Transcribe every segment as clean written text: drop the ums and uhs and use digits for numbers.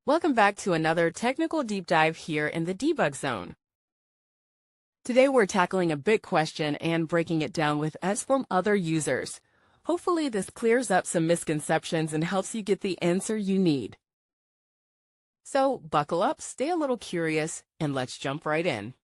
Welcome back to another technical deep dive here in the debug zone. Today we're tackling a big question and breaking it down with us from other users. Hopefully this clears up some misconceptions and helps you get the answer you need. So buckle up, stay a little curious, and let's jump right in.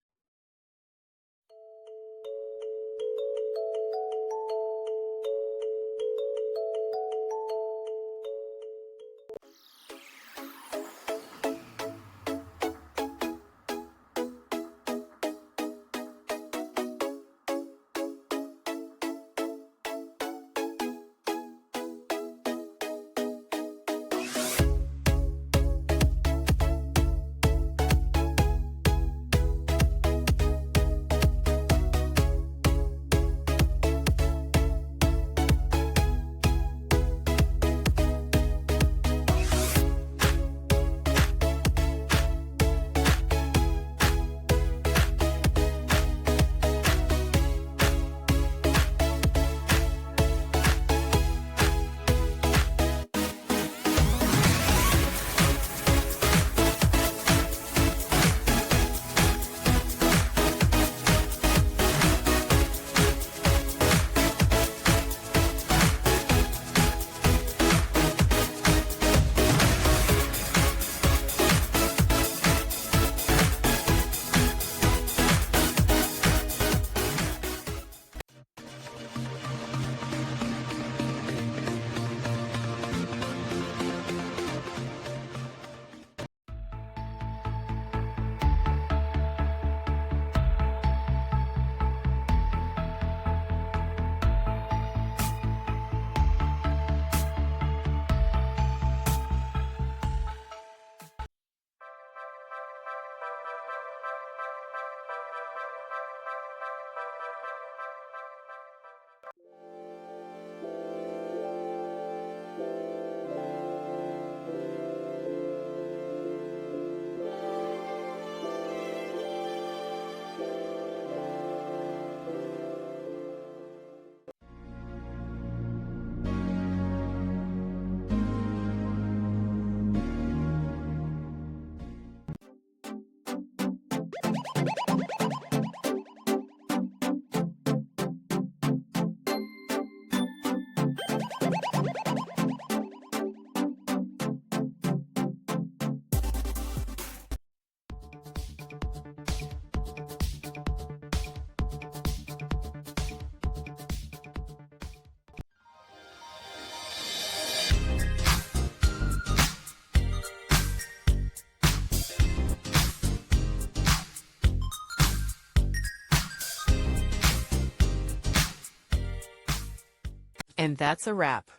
And that's a wrap.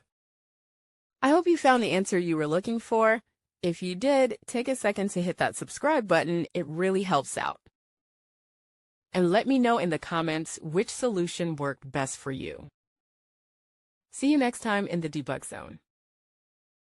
I hope you found the answer you were looking for. If you did, take a second to hit that subscribe button. It really helps out. And let me know in the comments which solution worked best for you. See you next time in the debug zone.